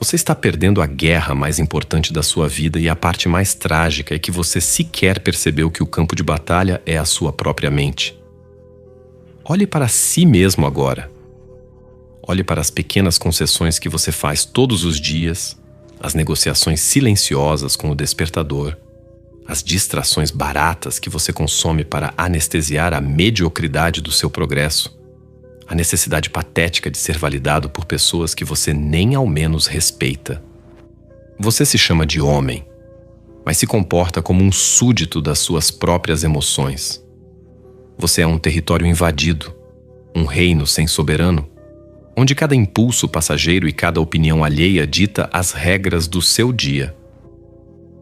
Você está perdendo a guerra mais importante da sua vida, e a parte mais trágica é que você sequer percebeu que o campo de batalha é a sua própria mente. Olhe para si mesmo agora. Olhe para as pequenas concessões que você faz todos os dias, as negociações silenciosas com o despertador, as distrações baratas que você consome para anestesiar a mediocridade do seu progresso, a necessidade patética de ser validado por pessoas que você nem ao menos respeita. Você se chama de homem, mas se comporta como um súdito das suas próprias emoções. Você é um território invadido, um reino sem soberano, onde cada impulso passageiro e cada opinião alheia dita as regras do seu dia.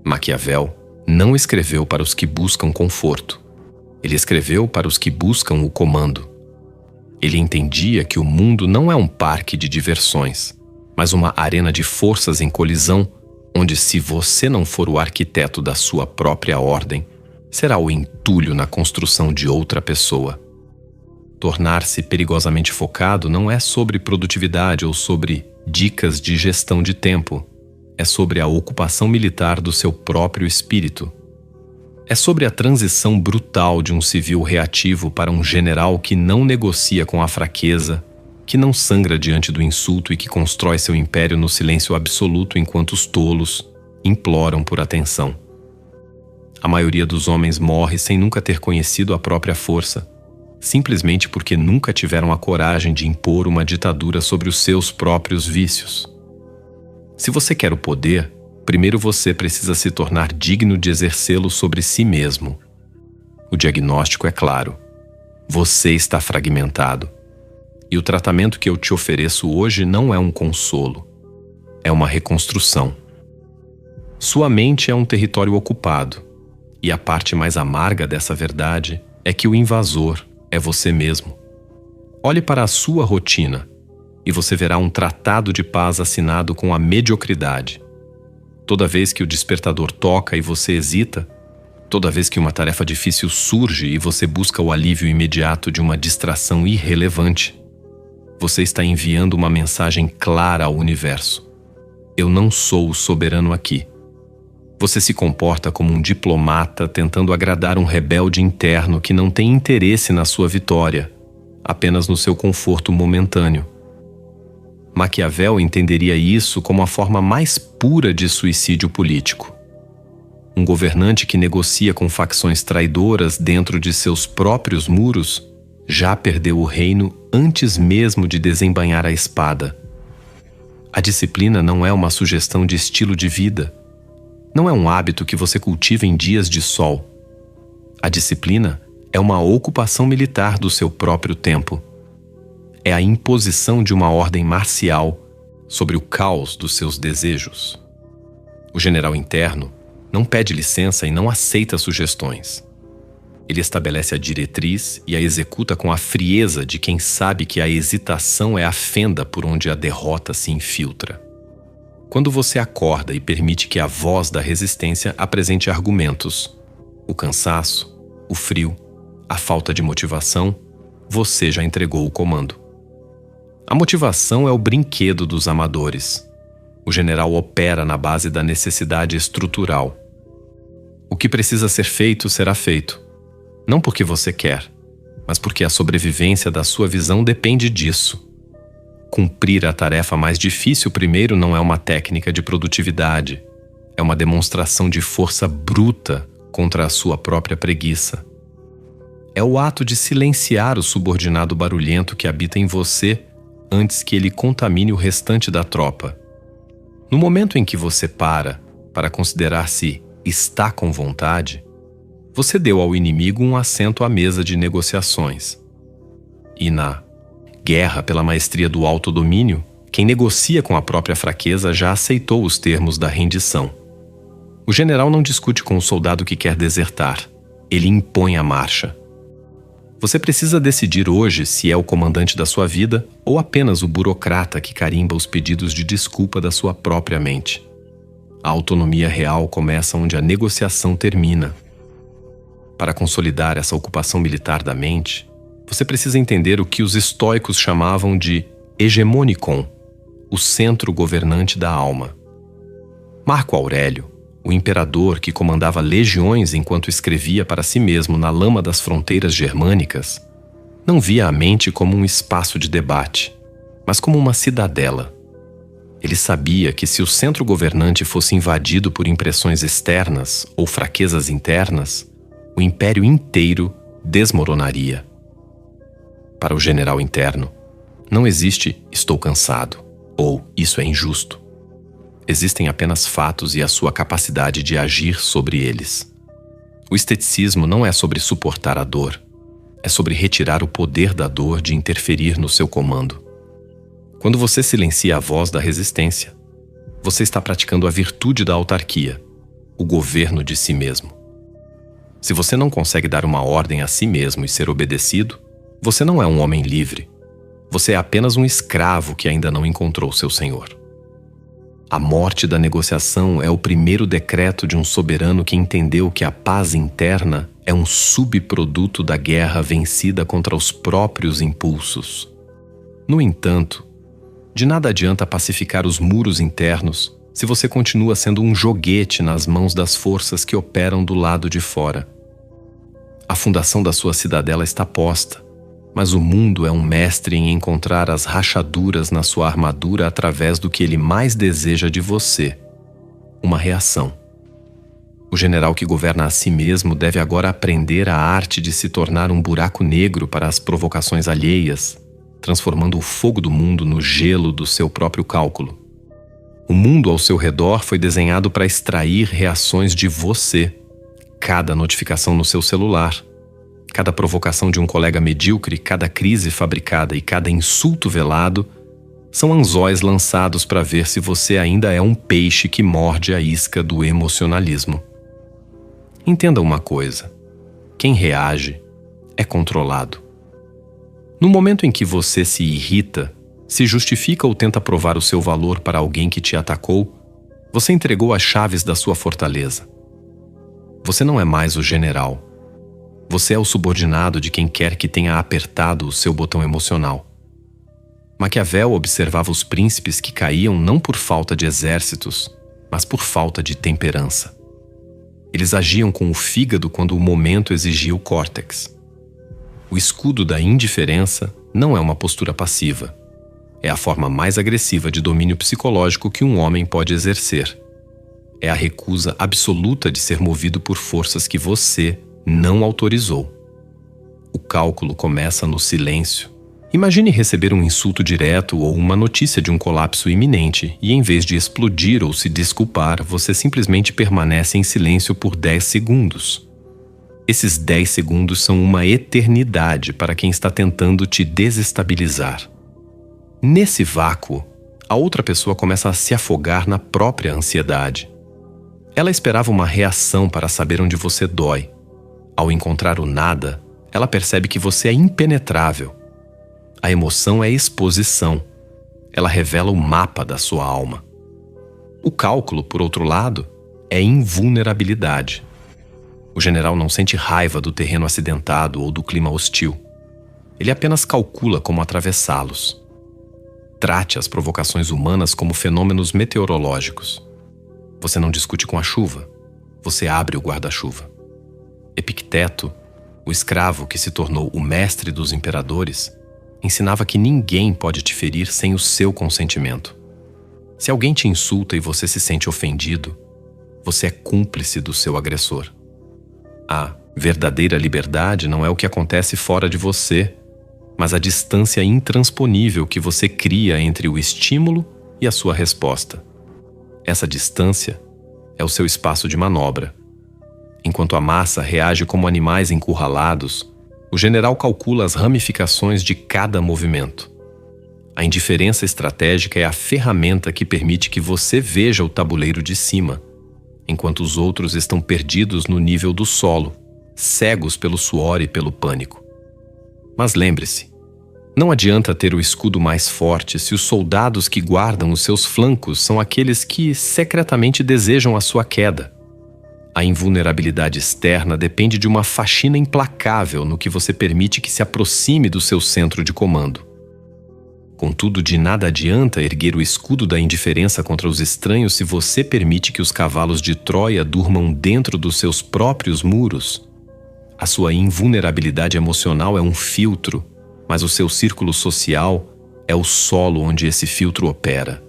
Maquiavel não escreveu para os que buscam conforto. Ele escreveu para os que buscam o comando. Ele entendia que o mundo não é um parque de diversões, mas uma arena de forças em colisão, onde, se você não for o arquiteto da sua própria ordem, será o entulho na construção de outra pessoa. Tornar-se perigosamente focado não é sobre produtividade ou sobre dicas de gestão de tempo. É sobre a ocupação militar do seu próprio espírito. É sobre a transição brutal de um civil reativo para um general que não negocia com a fraqueza, que não sangra diante do insulto e que constrói seu império no silêncio absoluto enquanto os tolos imploram por atenção. A maioria dos homens morre sem nunca ter conhecido a própria força, simplesmente porque nunca tiveram a coragem de impor uma ditadura sobre os seus próprios vícios. Se você quer o poder, primeiro você precisa se tornar digno de exercê-lo sobre si mesmo. O diagnóstico é claro. Você está fragmentado. E o tratamento que eu te ofereço hoje não é um consolo. É uma reconstrução. Sua mente é um território ocupado. E a parte mais amarga dessa verdade é que o invasor é você mesmo. Olhe para a sua rotina e você verá um tratado de paz assinado com a mediocridade. Toda vez que o despertador toca e você hesita, toda vez que uma tarefa difícil surge e você busca o alívio imediato de uma distração irrelevante, você está enviando uma mensagem clara ao universo. Eu não sou o soberano aqui. Você se comporta como um diplomata tentando agradar um rebelde interno que não tem interesse na sua vitória, apenas no seu conforto momentâneo. Maquiavel entenderia isso como a forma mais pura de suicídio político. Um governante que negocia com facções traidoras dentro de seus próprios muros já perdeu o reino antes mesmo de desembainhar a espada. A disciplina não é uma sugestão de estilo de vida. Não é um hábito que você cultiva em dias de sol. A disciplina é uma ocupação militar do seu próprio tempo. É a imposição de uma ordem marcial sobre o caos dos seus desejos. O general interno não pede licença e não aceita sugestões. Ele estabelece a diretriz e a executa com a frieza de quem sabe que a hesitação é a fenda por onde a derrota se infiltra. Quando você acorda e permite que a voz da resistência apresente argumentos, o cansaço, o frio, a falta de motivação, você já entregou o comando. A motivação é o brinquedo dos amadores. O general opera na base da necessidade estrutural. O que precisa ser feito será feito. Não porque você quer, mas porque a sobrevivência da sua visão depende disso. Cumprir a tarefa mais difícil primeiro não é uma técnica de produtividade. É uma demonstração de força bruta contra a sua própria preguiça. É o ato de silenciar o subordinado barulhento que habita em você antes que ele contamine o restante da tropa. No momento em que você para considerar se está com vontade, você deu ao inimigo um assento à mesa de negociações. E na guerra pela maestria do autodomínio, quem negocia com a própria fraqueza já aceitou os termos da rendição. O general não discute com o soldado que quer desertar. Ele impõe a marcha. Você precisa decidir hoje se é o comandante da sua vida ou apenas o burocrata que carimba os pedidos de desculpa da sua própria mente. A autonomia real começa onde a negociação termina. Para consolidar essa ocupação militar da mente, você precisa entender o que os estoicos chamavam de hegemonikon, o centro governante da alma. Marco Aurélio, o imperador que comandava legiões enquanto escrevia para si mesmo na lama das fronteiras germânicas, não via a mente como um espaço de debate, mas como uma cidadela. Ele sabia que se o centro governante fosse invadido por impressões externas ou fraquezas internas, o império inteiro desmoronaria. Para o general interno, não existe "estou cansado" ou "isso é injusto". Existem apenas fatos e a sua capacidade de agir sobre eles. O esteticismo não é sobre suportar a dor, é sobre retirar o poder da dor de interferir no seu comando. Quando você silencia a voz da resistência, você está praticando a virtude da autarquia, o governo de si mesmo. Se você não consegue dar uma ordem a si mesmo e ser obedecido, você não é um homem livre. Você é apenas um escravo que ainda não encontrou seu senhor. A morte da negociação é o primeiro decreto de um soberano que entendeu que a paz interna é um subproduto da guerra vencida contra os próprios impulsos. No entanto, de nada adianta pacificar os muros internos se você continua sendo um joguete nas mãos das forças que operam do lado de fora. A fundação da sua cidadela está posta, mas o mundo é um mestre em encontrar as rachaduras na sua armadura através do que ele mais deseja de você: uma reação. O general que governa a si mesmo deve agora aprender a arte de se tornar um buraco negro para as provocações alheias, transformando o fogo do mundo no gelo do seu próprio cálculo. O mundo ao seu redor foi desenhado para extrair reações de você. Cada notificação no seu celular, cada provocação de um colega medíocre, cada crise fabricada e cada insulto velado são anzóis lançados para ver se você ainda é um peixe que morde a isca do emocionalismo. Entenda uma coisa: quem reage é controlado. No momento em que você se irrita, se justifica ou tenta provar o seu valor para alguém que te atacou, você entregou as chaves da sua fortaleza. Você não é mais o general. Você é o subordinado de quem quer que tenha apertado o seu botão emocional. Maquiavel observava os príncipes que caíam não por falta de exércitos, mas por falta de temperança. Eles agiam com o fígado quando o momento exigia o córtex. O escudo da indiferença não é uma postura passiva. É a forma mais agressiva de domínio psicológico que um homem pode exercer. É a recusa absoluta de ser movido por forças que você não autorizou. O cálculo começa no silêncio. Imagine receber um insulto direto ou uma notícia de um colapso iminente e, em vez de explodir ou se desculpar, você simplesmente permanece em silêncio por 10 segundos. Esses 10 segundos são uma eternidade para quem está tentando te desestabilizar. Nesse vácuo, a outra pessoa começa a se afogar na própria ansiedade. Ela esperava uma reação para saber onde você dói. Ao encontrar o nada, ela percebe que você é impenetrável. A emoção é exposição. Ela revela o mapa da sua alma. O cálculo, por outro lado, é invulnerabilidade. O general não sente raiva do terreno acidentado ou do clima hostil. Ele apenas calcula como atravessá-los. Trate as provocações humanas como fenômenos meteorológicos. Você não discute com a chuva. Você abre o guarda-chuva. Epicteto, o escravo que se tornou o mestre dos imperadores, ensinava que ninguém pode te ferir sem o seu consentimento. Se alguém te insulta e você se sente ofendido, você é cúmplice do seu agressor. A verdadeira liberdade não é o que acontece fora de você, mas a distância intransponível que você cria entre o estímulo e a sua resposta. Essa distância é o seu espaço de manobra. Enquanto a massa reage como animais encurralados, o general calcula as ramificações de cada movimento. A indiferença estratégica é a ferramenta que permite que você veja o tabuleiro de cima, enquanto os outros estão perdidos no nível do solo, cegos pelo suor e pelo pânico. Mas lembre-se, não adianta ter o escudo mais forte se os soldados que guardam os seus flancos são aqueles que secretamente desejam a sua queda. A invulnerabilidade externa depende de uma faxina implacável no que você permite que se aproxime do seu centro de comando. Contudo, de nada adianta erguer o escudo da indiferença contra os estranhos se você permite que os cavalos de Troia durmam dentro dos seus próprios muros. A sua invulnerabilidade emocional é um filtro, mas o seu círculo social é o solo onde esse filtro opera.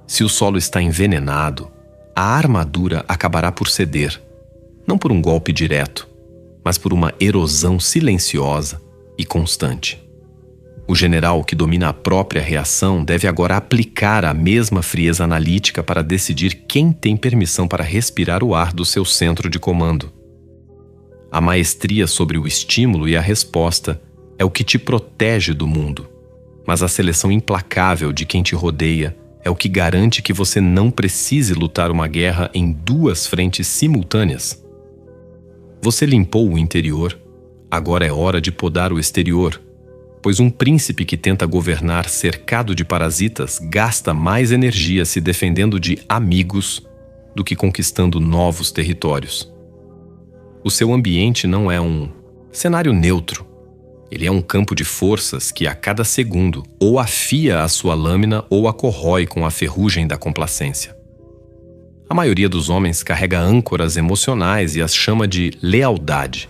Se o solo está envenenado, a armadura acabará por ceder, não por um golpe direto, mas por uma erosão silenciosa e constante. O general que domina a própria reação deve agora aplicar a mesma frieza analítica para decidir quem tem permissão para respirar o ar do seu centro de comando. A maestria sobre o estímulo e a resposta é o que te protege do mundo, mas a seleção implacável de quem te rodeia é o que garante que você não precise lutar uma guerra em duas frentes simultâneas. Você limpou o interior, agora é hora de podar o exterior, pois um príncipe que tenta governar cercado de parasitas gasta mais energia se defendendo de amigos do que conquistando novos territórios. O seu ambiente não é um cenário neutro. Ele é um campo de forças que a cada segundo ou afia a sua lâmina ou a corrói com a ferrugem da complacência. A maioria dos homens carrega âncoras emocionais e as chama de lealdade.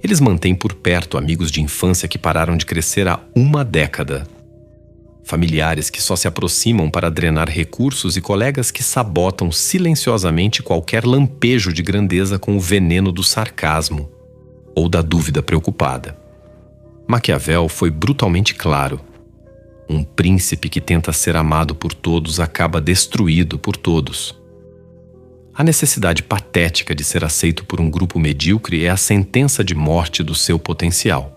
Eles mantêm por perto amigos de infância que pararam de crescer há uma década. Familiares que só se aproximam para drenar recursos e colegas que sabotam silenciosamente qualquer lampejo de grandeza com o veneno do sarcasmo ou da dúvida preocupada. Maquiavel foi brutalmente claro. Um príncipe que tenta ser amado por todos acaba destruído por todos. A necessidade patética de ser aceito por um grupo medíocre é a sentença de morte do seu potencial.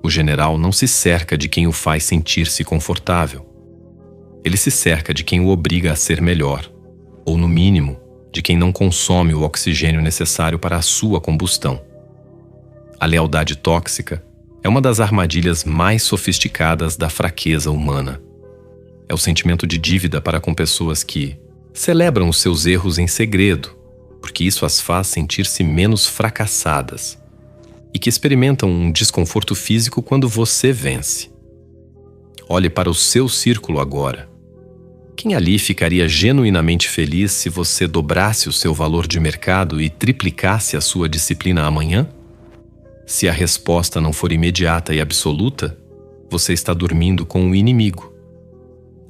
O general não se cerca de quem o faz sentir-se confortável. Ele se cerca de quem o obriga a ser melhor, ou, no mínimo, de quem não consome o oxigênio necessário para a sua combustão. A lealdade tóxica é uma das armadilhas mais sofisticadas da fraqueza humana. É o sentimento de dívida para com pessoas que celebram os seus erros em segredo, porque isso as faz sentir-se menos fracassadas, e que experimentam um desconforto físico quando você vence. Olhe para o seu círculo agora. Quem ali ficaria genuinamente feliz se você dobrasse o seu valor de mercado e triplicasse a sua disciplina amanhã? Se a resposta não for imediata e absoluta, você está dormindo com o inimigo.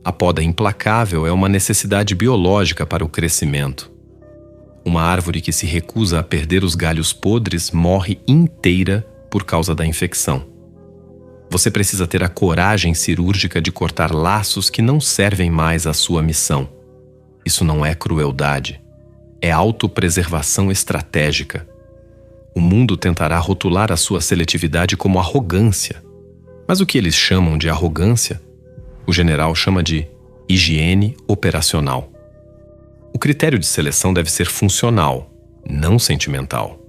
A poda implacável é uma necessidade biológica para o crescimento. Uma árvore que se recusa a perder os galhos podres morre inteira por causa da infecção. Você precisa ter a coragem cirúrgica de cortar laços que não servem mais à sua missão. Isso não é crueldade, é autopreservação estratégica. O mundo tentará rotular a sua seletividade como arrogância. Mas o que eles chamam de arrogância, o general chama de higiene operacional. O critério de seleção deve ser funcional, não sentimental.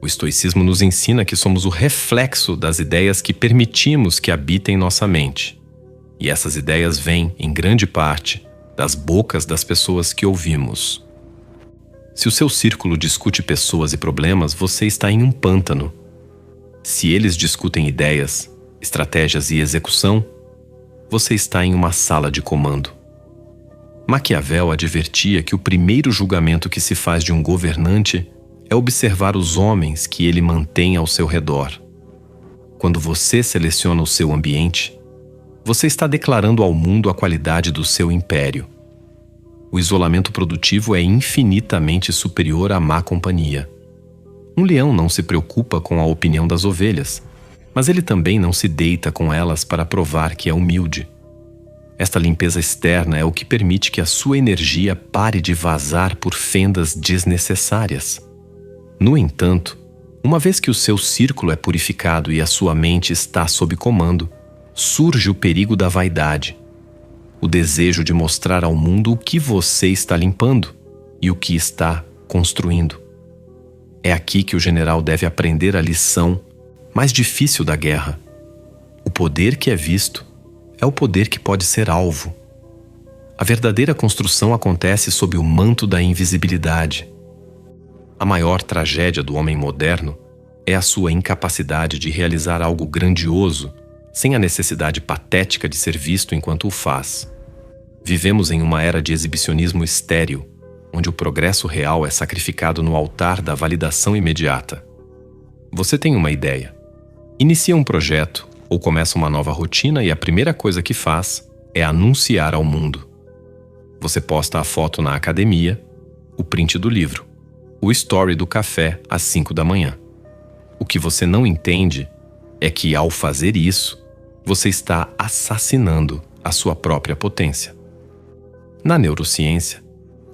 O estoicismo nos ensina que somos o reflexo das ideias que permitimos que habitem nossa mente. E essas ideias vêm, em grande parte, das bocas das pessoas que ouvimos. Se o seu círculo discute pessoas e problemas, você está em um pântano. Se eles discutem ideias, estratégias e execução, você está em uma sala de comando. Maquiavel advertia que o primeiro julgamento que se faz de um governante é observar os homens que ele mantém ao seu redor. Quando você seleciona o seu ambiente, você está declarando ao mundo a qualidade do seu império. O isolamento produtivo é infinitamente superior à má companhia. Um leão não se preocupa com a opinião das ovelhas, mas ele também não se deita com elas para provar que é humilde. Esta limpeza externa é o que permite que a sua energia pare de vazar por fendas desnecessárias. No entanto, uma vez que o seu círculo é purificado e a sua mente está sob comando, surge o perigo da vaidade, o desejo de mostrar ao mundo o que você está limpando e o que está construindo. É aqui que o general deve aprender a lição mais difícil da guerra. O poder que é visto é o poder que pode ser alvo. A verdadeira construção acontece sob o manto da invisibilidade. A maior tragédia do homem moderno é a sua incapacidade de realizar algo grandioso sem a necessidade patética de ser visto enquanto o faz. Vivemos em uma era de exibicionismo estéril, onde o progresso real é sacrificado no altar da validação imediata. Você tem uma ideia. Inicia um projeto ou começa uma nova rotina e a primeira coisa que faz é anunciar ao mundo. Você posta a foto na academia, o print do livro, o story do café às 5 da manhã. O que você não entende é que, ao fazer isso, você está assassinando a sua própria potência. Na neurociência,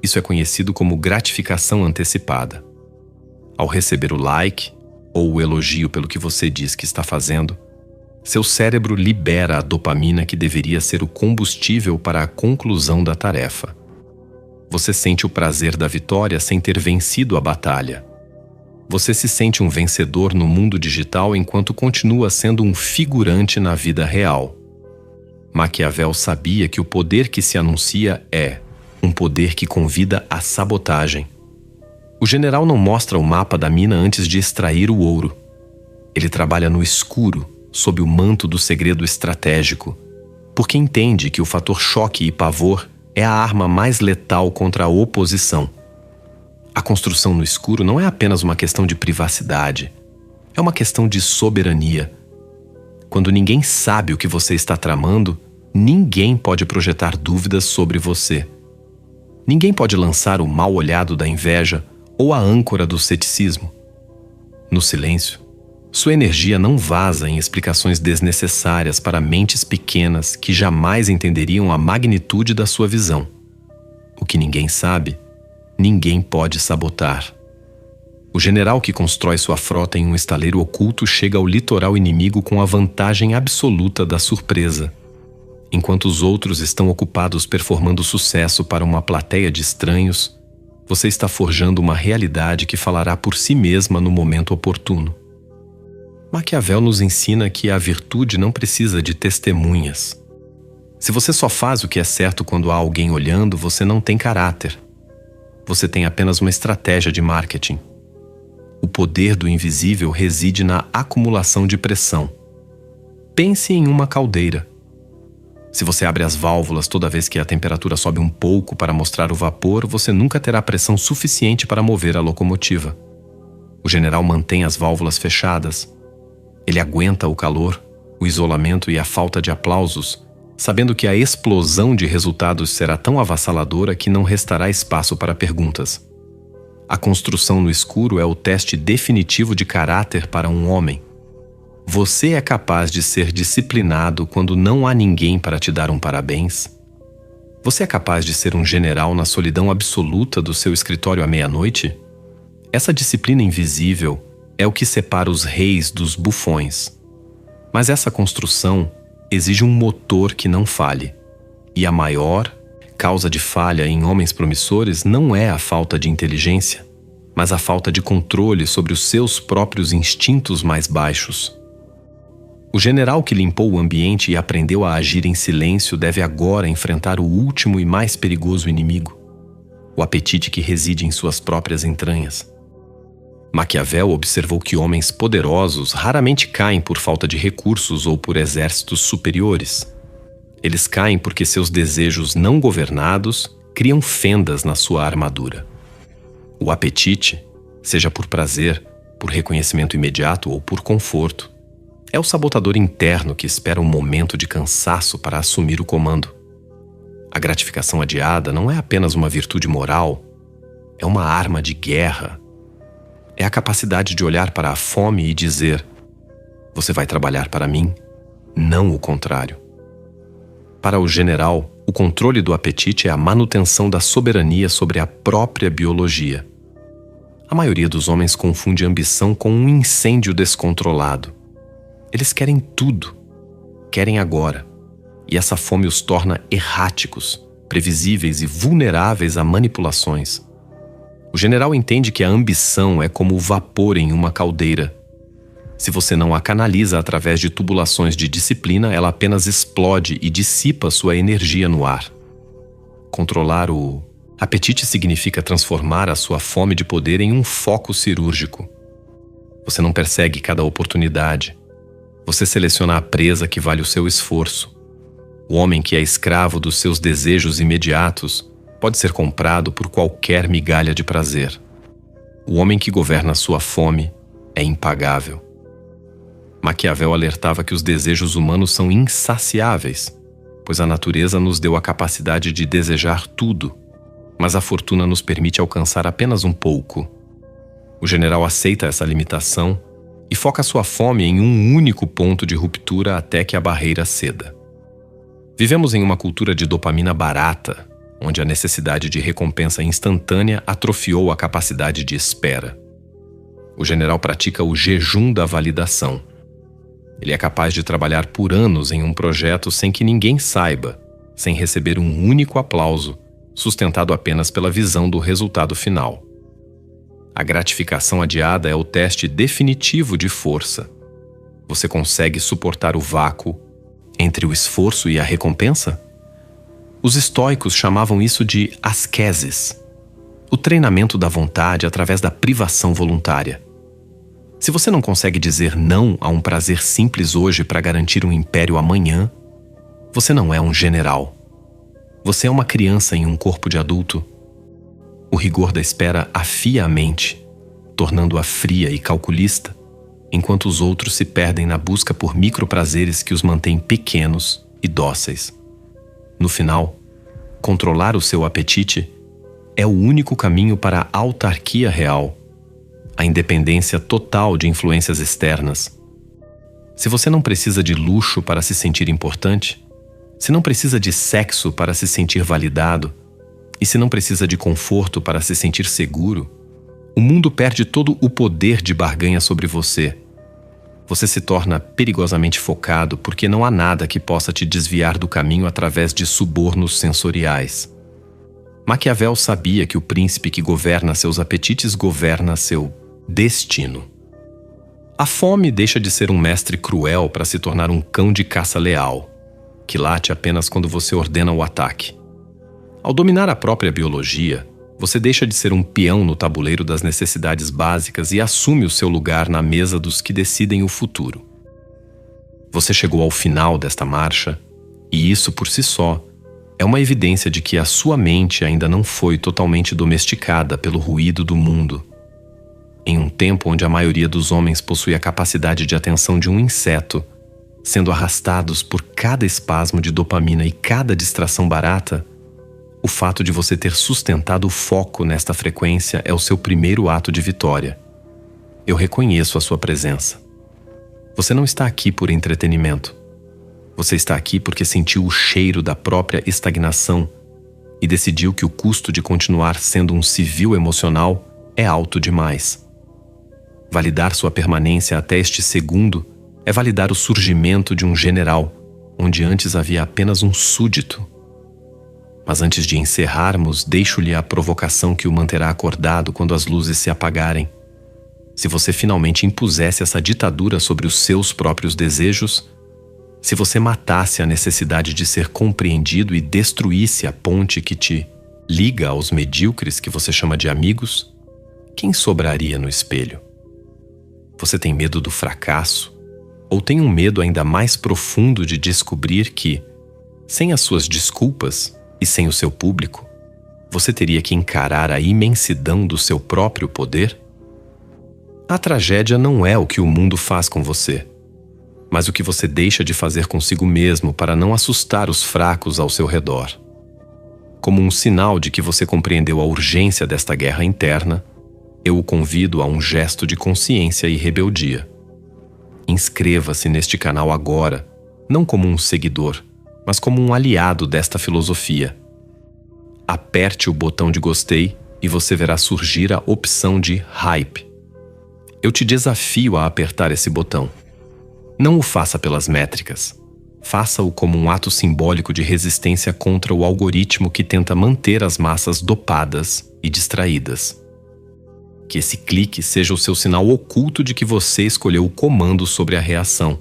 isso é conhecido como gratificação antecipada. Ao receber o like ou o elogio pelo que você diz que está fazendo, seu cérebro libera a dopamina que deveria ser o combustível para a conclusão da tarefa. Você sente o prazer da vitória sem ter vencido a batalha. Você se sente um vencedor no mundo digital enquanto continua sendo um figurante na vida real. Maquiavel sabia que o poder que se anuncia é um poder que convida à sabotagem. O general não mostra o mapa da mina antes de extrair o ouro. Ele trabalha no escuro, sob o manto do segredo estratégico, porque entende que o fator choque e pavor é a arma mais letal contra a oposição. A construção no escuro não é apenas uma questão de privacidade, é uma questão de soberania. Quando ninguém sabe o que você está tramando, ninguém pode projetar dúvidas sobre você. Ninguém pode lançar o mal olhado da inveja ou a âncora do ceticismo. No silêncio, sua energia não vaza em explicações desnecessárias para mentes pequenas que jamais entenderiam a magnitude da sua visão. O que ninguém sabe, ninguém pode sabotar. O general que constrói sua frota em um estaleiro oculto chega ao litoral inimigo com a vantagem absoluta da surpresa. Enquanto os outros estão ocupados performando sucesso para uma plateia de estranhos, você está forjando uma realidade que falará por si mesma no momento oportuno. Maquiavel nos ensina que a virtude não precisa de testemunhas. Se você só faz o que é certo quando há alguém olhando, você não tem caráter. Você tem apenas uma estratégia de marketing. O poder do invisível reside na acumulação de pressão. Pense em uma caldeira. Se você abre as válvulas toda vez que a temperatura sobe um pouco para mostrar o vapor, você nunca terá pressão suficiente para mover a locomotiva. O general mantém as válvulas fechadas. Ele aguenta o calor, o isolamento e a falta de aplausos, sabendo que a explosão de resultados será tão avassaladora que não restará espaço para perguntas. A construção no escuro é o teste definitivo de caráter para um homem. Você é capaz de ser disciplinado quando não há ninguém para te dar um parabéns? Você é capaz de ser um general na solidão absoluta do seu escritório à meia-noite? Essa disciplina invisível é o que separa os reis dos bufões. Mas essa construção exige um motor que não falhe. E a maior causa de falha em homens promissores não é a falta de inteligência, mas a falta de controle sobre os seus próprios instintos mais baixos. O general que limpou o ambiente e aprendeu a agir em silêncio deve agora enfrentar o último e mais perigoso inimigo, o apetite que reside em suas próprias entranhas. Maquiavel observou que homens poderosos raramente caem por falta de recursos ou por exércitos superiores. Eles caem porque seus desejos não governados criam fendas na sua armadura. O apetite, seja por prazer, por reconhecimento imediato ou por conforto, é o sabotador interno que espera um momento de cansaço para assumir o comando. A gratificação adiada não é apenas uma virtude moral, é uma arma de guerra. É a capacidade de olhar para a fome e dizer: você vai trabalhar para mim, não o contrário. Para o general, o controle do apetite é a manutenção da soberania sobre a própria biologia. A maioria dos homens confunde ambição com um incêndio descontrolado. Eles querem tudo, querem agora, e essa fome os torna erráticos, previsíveis e vulneráveis a manipulações. O general entende que a ambição é como o vapor em uma caldeira. Se você não a canaliza através de tubulações de disciplina, ela apenas explode e dissipa sua energia no ar. Controlar o apetite significa transformar a sua fome de poder em um foco cirúrgico. Você não persegue cada oportunidade. Você seleciona a presa que vale o seu esforço. O homem que é escravo dos seus desejos imediatos pode ser comprado por qualquer migalha de prazer. O homem que governa sua fome é impagável. Maquiavel alertava que os desejos humanos são insaciáveis, pois a natureza nos deu a capacidade de desejar tudo, mas a fortuna nos permite alcançar apenas um pouco. O general aceita essa limitação e foca sua fome em um único ponto de ruptura até que a barreira ceda. Vivemos em uma cultura de dopamina barata, onde a necessidade de recompensa instantânea atrofiou a capacidade de espera. O general pratica o jejum da validação. Ele é capaz de trabalhar por anos em um projeto sem que ninguém saiba, sem receber um único aplauso, sustentado apenas pela visão do resultado final. A gratificação adiada é o teste definitivo de força. Você consegue suportar o vácuo entre o esforço e a recompensa? Os estoicos chamavam isso de ascesis, o treinamento da vontade através da privação voluntária. Se você não consegue dizer não a um prazer simples hoje para garantir um império amanhã, você não é um general. Você é uma criança em um corpo de adulto. O rigor da espera afia a mente, tornando-a fria e calculista, enquanto os outros se perdem na busca por microprazeres que os mantêm pequenos e dóceis. No final, controlar o seu apetite é o único caminho para a autarquia real, a independência total de influências externas. Se você não precisa de luxo para se sentir importante, se não precisa de sexo para se sentir validado, e se não precisa de conforto para se sentir seguro, o mundo perde todo o poder de barganha sobre você. Você se torna perigosamente focado porque não há nada que possa te desviar do caminho através de subornos sensoriais. Maquiavel sabia que o príncipe que governa seus apetites governa seu destino. A fome deixa de ser um mestre cruel para se tornar um cão de caça leal, que late apenas quando você ordena o ataque. Ao dominar a própria biologia, você deixa de ser um peão no tabuleiro das necessidades básicas e assume o seu lugar na mesa dos que decidem o futuro. Você chegou ao final desta marcha, e isso por si só é uma evidência de que a sua mente ainda não foi totalmente domesticada pelo ruído do mundo. Em um tempo onde a maioria dos homens possui a capacidade de atenção de um inseto, sendo arrastados por cada espasmo de dopamina e cada distração barata, o fato de você ter sustentado o foco nesta frequência é o seu primeiro ato de vitória. Eu reconheço a sua presença. Você não está aqui por entretenimento. Você está aqui porque sentiu o cheiro da própria estagnação e decidiu que o custo de continuar sendo um civil emocional é alto demais. Validar sua permanência até este segundo é validar o surgimento de um general, onde antes havia apenas um súdito. Mas antes de encerrarmos, deixo-lhe a provocação que o manterá acordado quando as luzes se apagarem. Se você finalmente impusesse essa ditadura sobre os seus próprios desejos, se você matasse a necessidade de ser compreendido e destruísse a ponte que te liga aos medíocres que você chama de amigos, quem sobraria no espelho? Você tem medo do fracasso? Ou tem um medo ainda mais profundo de descobrir que, sem as suas desculpas e sem o seu público, você teria que encarar a imensidão do seu próprio poder? A tragédia não é o que o mundo faz com você, mas o que você deixa de fazer consigo mesmo para não assustar os fracos ao seu redor. Como um sinal de que você compreendeu a urgência desta guerra interna, eu o convido a um gesto de consciência e rebeldia. Inscreva-se neste canal agora, não como um seguidor, mas como um aliado desta filosofia. Aperte o botão de gostei e você verá surgir a opção de hype. Eu te desafio a apertar esse botão. Não o faça pelas métricas. Faça-o como um ato simbólico de resistência contra o algoritmo que tenta manter as massas dopadas e distraídas. Que esse clique seja o seu sinal oculto de que você escolheu o comando sobre a reação.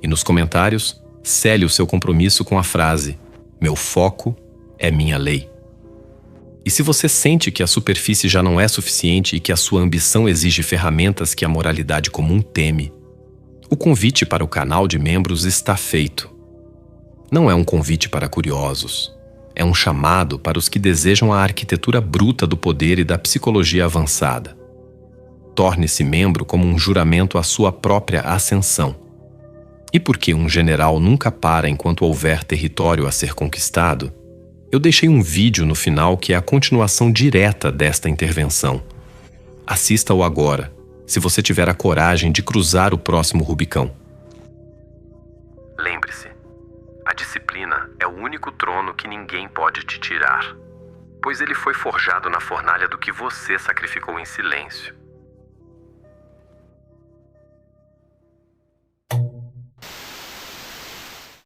E nos comentários, sele o seu compromisso com a frase: "Meu foco é minha lei". E se você sente que a superfície já não é suficiente e que a sua ambição exige ferramentas que a moralidade comum teme, O convite para o canal de membros está feito. Não é um convite para curiosos. É um chamado para os que desejam a arquitetura bruta do poder e da psicologia avançada. Torne-se membro como um juramento à sua própria ascensão. E porque um general nunca para enquanto houver território a ser conquistado, eu deixei um vídeo no final que é a continuação direta desta intervenção. Assista-o agora, se você tiver a coragem de cruzar o próximo Rubicão. Lembre-se, a disciplina é o único trono que ninguém pode te tirar, pois ele foi forjado na fornalha do que você sacrificou em silêncio.